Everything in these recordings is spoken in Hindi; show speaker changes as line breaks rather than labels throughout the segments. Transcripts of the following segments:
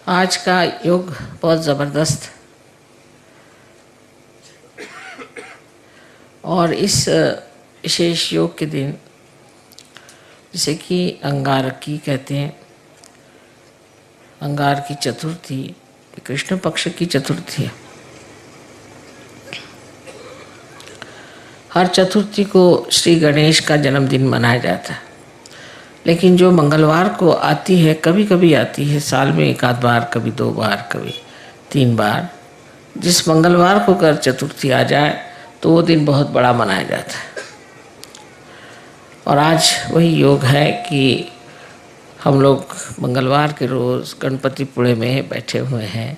आज का योग बहुत ज़बरदस्त और इस विशेष योग के दिन जिसे कि अंगारकी कहते हैं, अंगार की चतुर्थी कृष्ण पक्ष की चतुर्थी है। हर चतुर्थी को श्री गणेश का जन्मदिन मनाया जाता है, लेकिन जो मंगलवार को आती है, कभी कभी आती है साल में एक आध बार, कभी 2 बार, कभी 3 बार, जिस मंगलवार को अगर चतुर्थी आ जाए तो वो दिन बहुत बड़ा मनाया जाता है। और आज वही योग है कि हम लोग मंगलवार के रोज़ गणपतिपुणे में बैठे हुए हैं,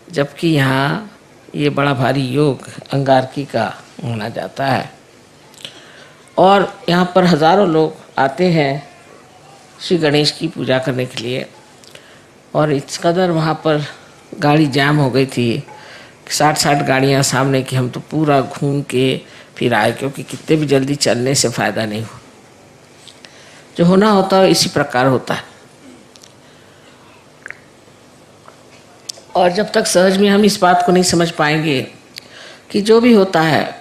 जबकि यहाँ ये बड़ा भारी योग अंगारकी का माना जाता है और यहाँ पर हज़ारों लोग आते हैं श्री गणेश की पूजा करने के लिए। और इस कदर वहाँ पर गाड़ी जाम हो गई थी, 60 गाड़ियाँ सामने की, हम तो पूरा घूम के फिर आए, क्योंकि कितने भी जल्दी चलने से फ़ायदा नहीं हो। जो होना होता है इसी प्रकार होता है। और जब तक सहज में हम इस बात को नहीं समझ पाएंगे कि जो भी होता है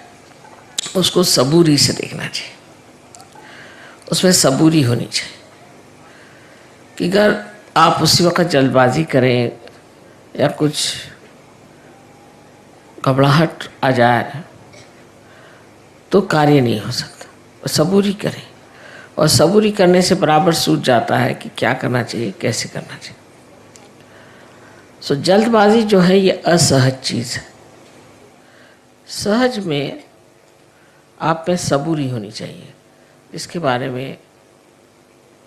उसको सबूरी से देखना चाहिए, उसमें सबूरी होनी चाहिए। कि अगर आप उसी वक्त जल्दबाजी करें या कुछ घबराहट आ जाए तो कार्य नहीं हो सकता। सबूरी करें, और सबूरी करने से बराबर सूझ जाता है कि क्या करना चाहिए, कैसे करना चाहिए। सो जल्दबाजी जो है ये असहज चीज़ है। सहज में आप में सबूरी होनी चाहिए, इसके बारे में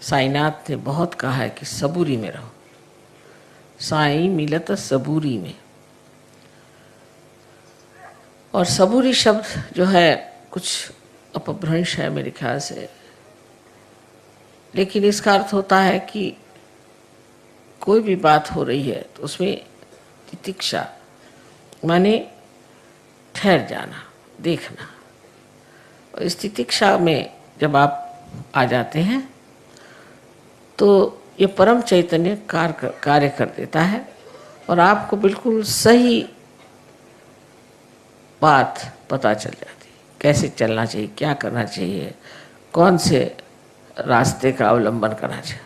साईनाथ ने बहुत कहा है कि सबूरी में रहो, साई मिलत सबूरी में। और सबूरी शब्द जो है कुछ अपभ्रंश है मेरे ख्याल से, लेकिन इसका अर्थ होता है कि कोई भी बात हो रही है तो उसमें तितिक्षा माने ठहर जाना, देखना। और इस तितिक्षा में जब आप आ जाते हैं तो ये परम चैतन्य कार्य कर देता है और आपको बिल्कुल सही बात पता चल जाती है, कैसे चलना चाहिए, क्या करना चाहिए, कौन से रास्ते का अवलंबन करना चाहिए।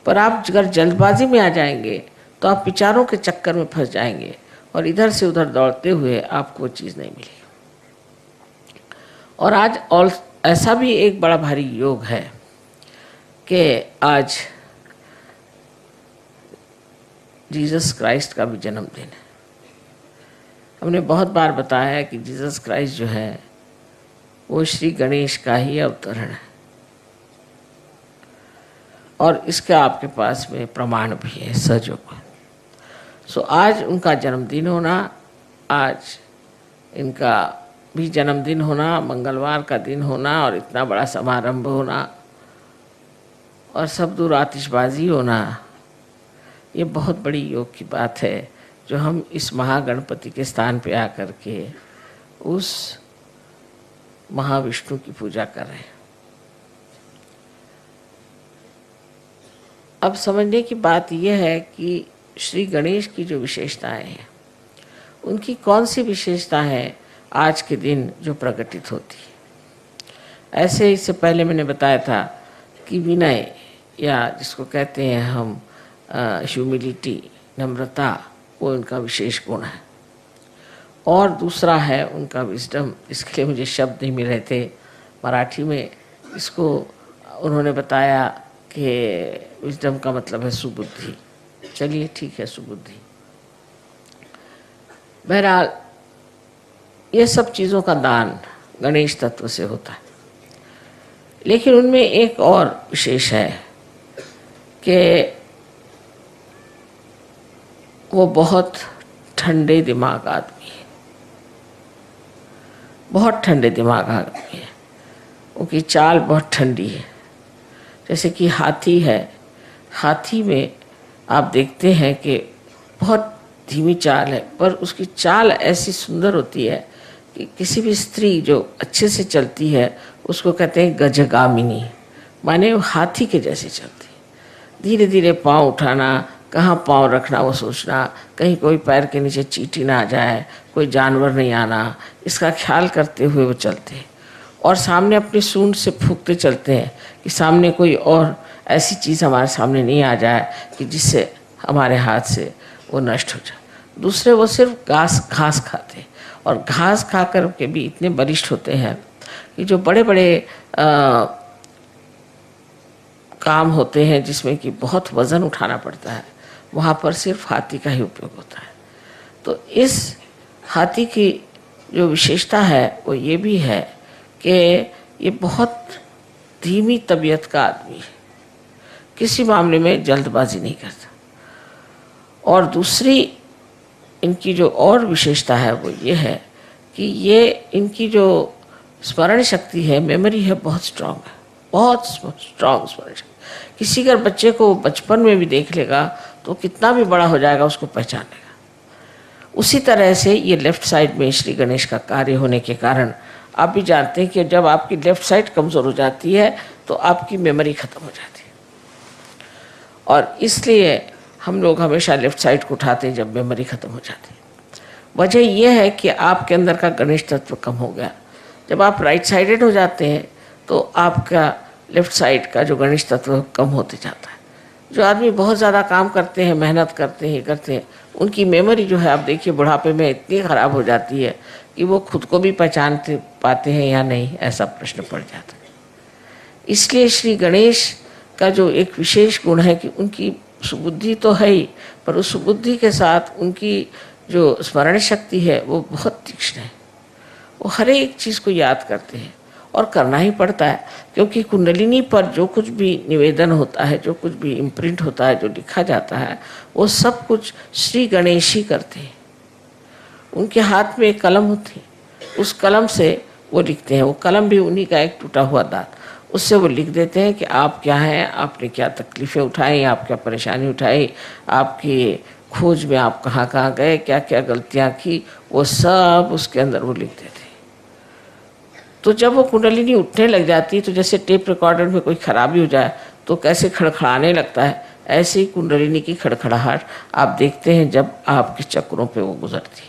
पर आप अगर जल्दबाजी में आ जाएंगे तो आप विचारों के चक्कर में फंस जाएंगे और इधर से उधर दौड़ते हुए आपको वो चीज़ नहीं मिलेगी। और आज और ऐसा भी एक बड़ा भारी योग है कि आज जीसस क्राइस्ट का भी जन्मदिन है। हमने बहुत बार बताया है कि जीसस क्राइस्ट जो है वो श्री गणेश का ही अवतरण है, और इसका आपके पास में प्रमाण भी है, सजग। सो आज उनका जन्मदिन होना, आज इनका भी जन्मदिन होना, मंगलवार का दिन होना और इतना बड़ा समारंभ होना और सब दूर आतिशबाजी होना, ये बहुत बड़ी योग की बात है जो हम इस महागणपति के स्थान पे आकर के उस महाविष्णु की पूजा कर रहे हैं। अब समझने की बात यह है कि श्री गणेश की जो विशेषताएं हैं, उनकी कौन सी विशेषता है आज के दिन जो प्रकटित होती है। ऐसे इससे पहले मैंने बताया था कि विनय, या जिसको कहते हैं हम ह्यूमिलिटी, नम्रता, वो उनका विशेष गुण है। और दूसरा है उनका विजडम, इसके लिए मुझे शब्द नहीं मिल रहे थे मराठी में। इसको उन्होंने बताया कि विजडम का मतलब है सुबुद्धि। चलिए ठीक है, सुबुद्धि। बहरहाल ये सब चीज़ों का दान गणेश तत्व से होता है, लेकिन उनमें एक और विशेष है कि वो बहुत ठंडे दिमाग आदमी है, बहुत ठंडे दिमाग आदमी है। उनकी चाल बहुत ठंडी है। जैसे कि हाथी है, हाथी में आप देखते हैं कि बहुत धीमी चाल है, पर उसकी चाल ऐसी सुंदर होती है कि किसी भी स्त्री जो अच्छे से चलती है उसको कहते हैं गजगामिनी, माने वो हाथी के जैसे चलती है। धीरे धीरे पाँव उठाना, कहाँ पाँव रखना वो सोचना, कहीं कोई पैर के नीचे चींटी ना आ जाए, कोई जानवर नहीं आना, इसका ख्याल करते हुए वो चलते हैं। और सामने अपनी सूंड से फूंकते चलते हैं कि सामने कोई और ऐसी चीज़ हमारे सामने नहीं आ जाए कि जिससे हमारे हाथ से वो नष्ट हो जाए। दूसरे वो सिर्फ घास खाते हैं, और घास खा कर के भी इतने बलिष्ठ होते हैं कि जो बड़े बड़े काम होते हैं जिसमें कि बहुत वज़न उठाना पड़ता है, वहाँ पर सिर्फ हाथी का ही उपयोग होता है। तो इस हाथी की जो विशेषता है वो ये भी है कि ये बहुत धीमी तबीयत का आदमी है, किसी मामले में जल्दबाजी नहीं करता। और दूसरी इनकी जो और विशेषता है वो ये है कि ये इनकी जो स्मरण शक्ति है, मेमोरी है, बहुत स्ट्रांग है, बहुत स्ट्रांग स्मरण शक्ति। किसी अगर बच्चे को बचपन में भी देख लेगा तो कितना भी बड़ा हो जाएगा उसको पहचान लेगा। उसी तरह से ये लेफ्ट साइड में श्री गणेश का कार्य होने के कारण आप भी जानते हैं कि जब आपकी लेफ्ट साइड कमज़ोर हो जाती है तो आपकी मेमोरी ख़त्म हो जाती है, और इसलिए हम लोग हमेशा लेफ्ट साइड को उठाते हैं जब मेमोरी ख़त्म हो जाती है। वजह यह है कि आपके अंदर का गणेश तत्व कम हो गया। जब आप राइट साइडेड हो जाते हैं तो आपका लेफ्ट साइड का जो गणेश तत्व कम होते जाता है। जो आदमी बहुत ज़्यादा काम करते हैं, मेहनत करते हैं, उनकी मेमोरी जो है आप देखिए बुढ़ापे में इतनी ख़राब हो जाती है कि वो खुद को भी पहचान पाते हैं या नहीं, ऐसा प्रश्न पड़ जाता है। इसलिए श्री गणेश का जो एक विशेष गुण है कि उनकी सुबुद्धि तो है ही, पर उस सुबुद्धि के साथ उनकी जो स्मरण शक्ति है वो बहुत तीक्ष्ण है। वो हर एक चीज़ को याद करते हैं, और करना ही पड़ता है, क्योंकि कुंडलिनी पर जो कुछ भी निवेदन होता है, जो कुछ भी इम्प्रिंट होता है, जो लिखा जाता है, वो सब कुछ श्री गणेश ही करते हैं। उनके हाथ में एक कलम होती है, उस कलम से वो लिखते हैं। वो कलम भी उन्हीं का एक टूटा हुआ दांत, उससे वो लिख देते हैं कि आप क्या हैं, आपने क्या तकलीफ़ें उठाई, आप क्या परेशानी उठाई, आपकी खोज में आप कहाँ कहाँ गए, क्या क्या गलतियाँ की, वो सब उसके अंदर वो लिख देते हैं। तो जब वो कुंडलिनी उठने लग जाती है तो जैसे टेप रिकॉर्डर में कोई खराबी हो जाए तो कैसे खड़खड़ाने लगता है, ऐसे ही कुंडलिनी की खड़खड़ाहट आप देखते हैं जब आपके चक्रों पे वो गुजरती है।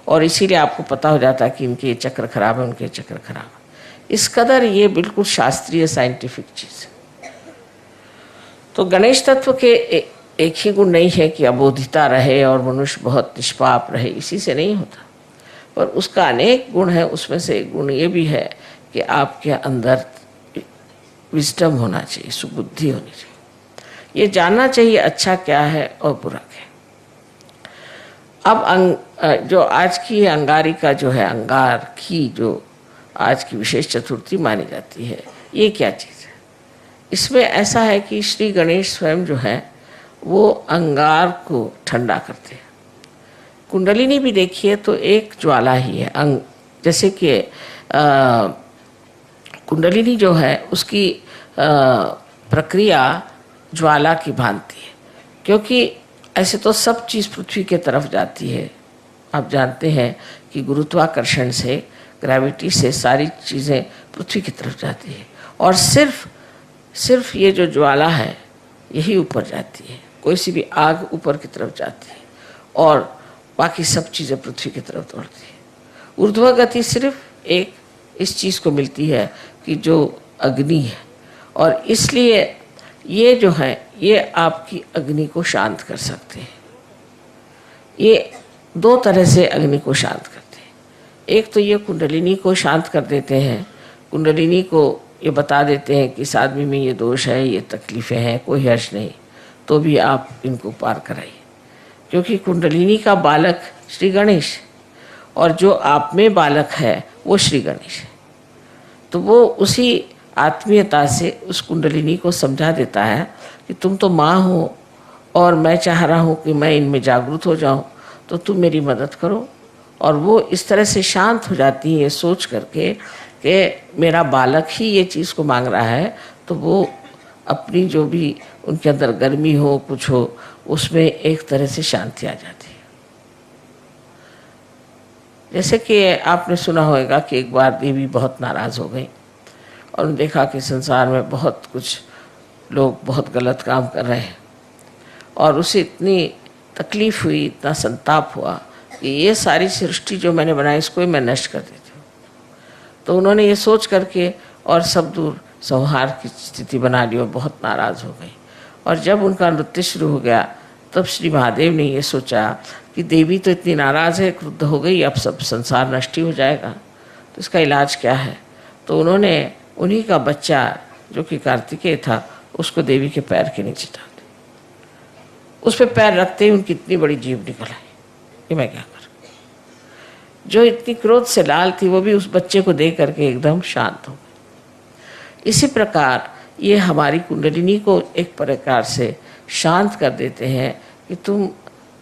और इसीलिए आपको पता हो जाता है कि इनके ये चक्र खराब है, उनके चक्र खराब है। इस कदर ये बिल्कुल शास्त्रीय साइंटिफिक चीज़ है। तो गणेश तत्व के एक ही गुण नहीं है कि अबोधिता रहे और मनुष्य बहुत निष्पाप रहे, इसी से नहीं होता, पर उसका अनेक गुण है। उसमें से एक गुण ये भी है कि आपके अंदर विजडम होना चाहिए, सुबुद्धि होनी चाहिए, ये जानना चाहिए अच्छा क्या है और बुरा क्या है। अब जो आज की अंगारिका जो है, अंगार की जो आज की विशेष चतुर्थी मानी जाती है, ये क्या चीज़ है? इसमें ऐसा है कि श्री गणेश स्वयं जो है वो अंगार को ठंडा करते हैं। कुंडलिनी भी देखिए तो एक ज्वाला ही है, जैसे कि कुंडलिनी जो है उसकी प्रक्रिया ज्वाला की भांति है, क्योंकि ऐसे तो सब चीज़ पृथ्वी के तरफ जाती है। आप जानते हैं कि गुरुत्वाकर्षण से, ग्रेविटी से सारी चीज़ें पृथ्वी की तरफ जाती है, और सिर्फ ये जो ज्वाला है यही ऊपर जाती है। कोई सी भी आग ऊपर की तरफ जाती है और बाकी सब चीज़ें पृथ्वी की तरफ दौड़ती है। ऊर्ध्व गति सिर्फ एक इस चीज़ को मिलती है कि जो अग्नि है, और इसलिए ये जो है ये आपकी अग्नि को शांत कर सकते हैं। ये दो तरह से अग्नि को शांत करते हैं। एक तो ये कुंडलिनी को शांत कर देते हैं, कुंडलिनी को ये बता देते हैं कि इस आदमी में ये दोष है, ये तकलीफ़ें हैं, कोई हर्ष नहीं, तो भी आप इनको पार कराइए, क्योंकि कुंडलिनी का बालक श्री गणेश, और जो आप में बालक है वो श्री गणेश है। तो वो उसी आत्मीयता से उस कुंडलिनी को समझा देता है कि तुम तो माँ हो और मैं चाह रहा हूँ कि मैं इनमें जागरूक हो जाऊँ, तो तुम मेरी मदद करो। और वो इस तरह से शांत हो जाती है ये सोच करके कि मेरा बालक ही ये चीज़ को मांग रहा है, तो वो अपनी जो भी उनके अंदर गर्मी हो, कुछ हो, उसमें एक तरह से शांति आ जाती है। जैसे कि आपने सुना होगा कि एक बार देवी बहुत नाराज़ हो गई और देखा कि संसार में बहुत कुछ लोग बहुत गलत काम कर रहे हैं, और उसे इतनी तकलीफ़ हुई, इतना संताप हुआ कि ये सारी सृष्टि जो मैंने बनाई इसको ही मैं नष्ट कर देती हूँ। तो उन्होंने ये सोच करके और सब दूर संहार की स्थिति बना ली और बहुत नाराज़ हो गई। और जब उनका नृत्य शुरू हो गया तब श्री महादेव ने ये सोचा कि देवी तो इतनी नाराज़ है, क्रुद्ध हो गई, अब सब संसार नष्ट ही हो जाएगा, तो इसका इलाज क्या है। तो उन्होंने उन्हीं का बच्चा जो कि कार्तिकेय था उसको देवी के पैर के नीचे डाल दिया। उस पर पैर रखते ही उनकी इतनी बड़ी जीभ निकल आई कि मैं क्या करूं। जो इतनी क्रोध से लाल थी वो भी उस बच्चे को देख करके एकदम शांत हो गई। इसी प्रकार ये हमारी कुंडलिनी को एक प्रकार से शांत कर देते हैं कि तुम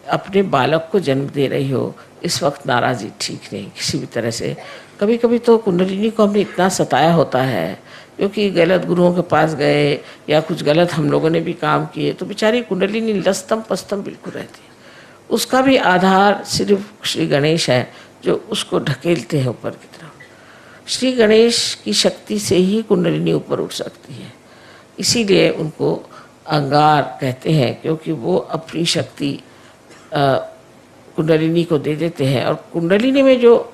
अपने बालक को जन्म दे रही हो, इस वक्त नाराज़ी ठीक नहीं किसी भी तरह से। कभी कभी तो कुंडलिनी को हमने इतना सताया होता है क्योंकि गलत गुरुओं के पास गए या कुछ गलत हम लोगों ने भी काम किए, तो बेचारी कुंडलिनी लस्तम पस्तम बिल्कुल रहती है। उसका भी आधार सिर्फ श्री गणेश है जो उसको ढकेलते हैं ऊपर की तरफ। श्री गणेश की शक्ति से ही कुंडलिनी ऊपर उठ सकती है, इसीलिए उनको अंगार कहते हैं, क्योंकि वो अपनी शक्ति कुंडलिनी को दे देते हैं। और कुंडलिनी में जो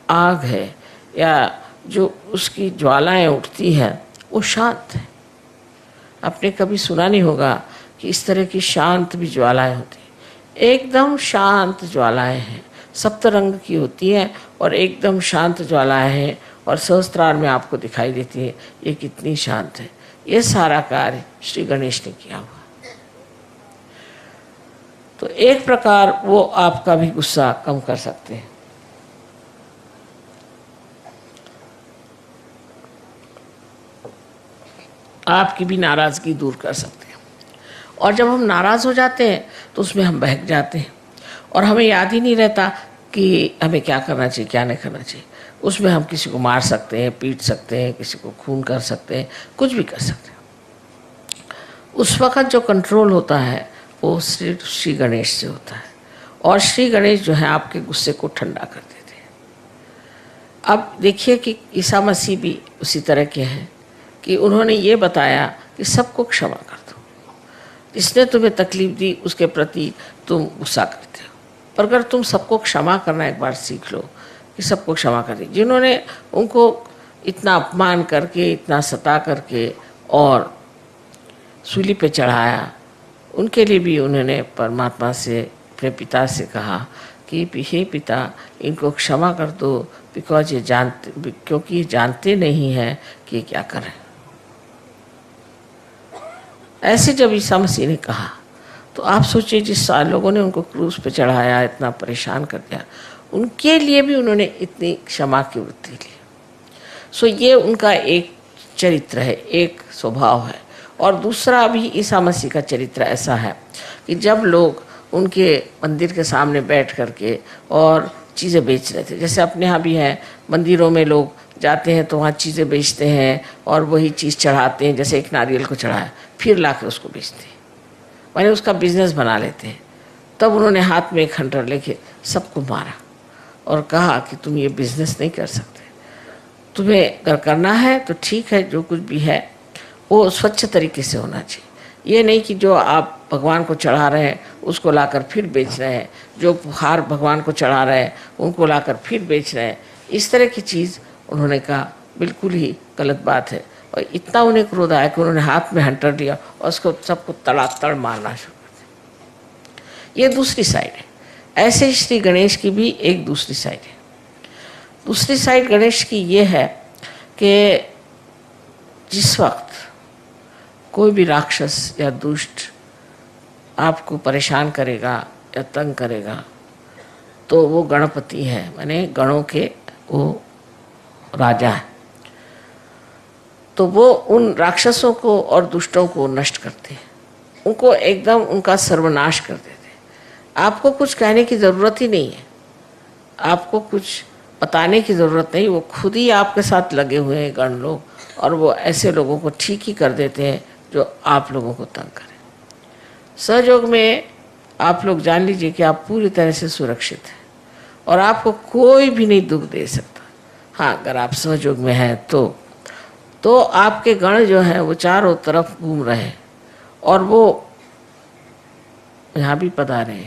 आग है या जो उसकी ज्वालाएं उठती हैं वो शांत है। आपने कभी सुना नहीं होगा कि इस तरह की शांत भी ज्वालाएं होती हैं। एकदम शांत ज्वालाएं हैं, सप्तरंग की होती हैं और एकदम शांत ज्वालाएं हैं और सहस्त्रार में आपको दिखाई देती है ये कितनी शांत है। ये सारा कार्य श्री गणेश ने किया हुआ। तो एक प्रकार वो आपका भी गुस्सा कम कर सकते हैं। आपकी भी नाराज़गी दूर कर सकते हैं। और जब हम नाराज़ हो जाते हैं तो उसमें हम बहक जाते हैं और हमें याद ही नहीं रहता कि हमें क्या करना चाहिए क्या नहीं करना चाहिए। उसमें हम किसी को मार सकते हैं, पीट सकते हैं, किसी को खून कर सकते हैं, कुछ भी कर सकते हैं। उस वक़्त जो कंट्रोल होता है वो सिर्फ श्री गणेश से होता है और श्री गणेश जो है आपके गुस्से को ठंडा कर देते हैं। अब देखिए कि ईसा मसीह भी उसी तरह के हैं कि उन्होंने ये बताया कि सबको क्षमा कर दो, जिसने तुम्हें तकलीफ़ दी उसके प्रति तुम गुस्सा करते हो, पर अगर तुम सबको क्षमा करना एक बार सीख लो कि सबको क्षमा कर दी। जिन्होंने उनको इतना अपमान करके, इतना सता करके और सूली पे चढ़ाया, उनके लिए भी उन्होंने परमात्मा से, अपने पिता से कहा कि हे पिता इनको क्षमा कर दो, क्योंकि ये जानते नहीं हैं कि क्या करें। ऐसे जब ईसा मसीह ने कहा तो आप सोचिए जिस लोगों ने उनको क्रूस पे चढ़ाया, इतना परेशान कर दिया, उनके लिए भी उन्होंने इतनी क्षमा की वृत्ति ली। सो ये उनका एक चरित्र है, एक स्वभाव है। और दूसरा भी ईसा मसीह का चरित्र ऐसा है कि जब लोग उनके मंदिर के सामने बैठ करके और चीज़ें बेच रहे थे, जैसे अपने यहाँ भी है, मंदिरों में लोग जाते हैं तो वहाँ चीज़ें बेचते हैं और वही चीज़ चढ़ाते हैं, जैसे एक नारियल को चढ़ाया फिर ला के उसको बेचते हैं, माने उसका बिजनेस बना लेते हैं। तब उन्होंने हाथ में एक खंडर लेके सबको मारा और कहा कि तुम ये बिजनेस नहीं कर सकते, तुम्हें अगर करना है तो ठीक है, जो कुछ भी है वो स्वच्छ तरीके से होना चाहिए। ये नहीं कि जो आप भगवान को चढ़ा रहे हैं उसको लाकर फिर बेच रहे हैं, जो हार भगवान को चढ़ा रहे हैं उनको लाकर फिर बेच रहे हैं, इस तरह की चीज़ उन्होंने कहा बिल्कुल ही गलत बात है। और इतना उन्हें क्रोध आया कि उन्होंने हाथ में हंटर लिया और उसको सबको तड़ातड़ मारना शुरू कर दिया। ये दूसरी साइड है। ऐसे ही श्री गणेश की भी एक दूसरी साइड है। दूसरी साइड गणेश की ये है कि जिस वक्त कोई भी राक्षस या दुष्ट आपको परेशान करेगा या तंग करेगा तो वो गणपति है, माने गणों के वो राजा है, तो वो उन राक्षसों को और दुष्टों को नष्ट करते हैं, उनको एकदम उनका सर्वनाश कर देते हैं। आपको कुछ कहने की ज़रूरत ही नहीं है, आपको कुछ बताने की ज़रूरत नहीं, वो खुद ही आपके साथ लगे हुए हैं गण लोग, और वो ऐसे लोगों को ठीक ही कर देते हैं जो आप लोगों को तंग करें। सहयोग में आप लोग जान लीजिए कि आप पूरी तरह से सुरक्षित हैं और आपको कोई भी नहीं दुख दे सकता। हाँ, अगर आप सहयोग में हैं तो आपके गण जो हैं वो चारों तरफ घूम रहे हैं और वो यहाँ भी पधारे हैं।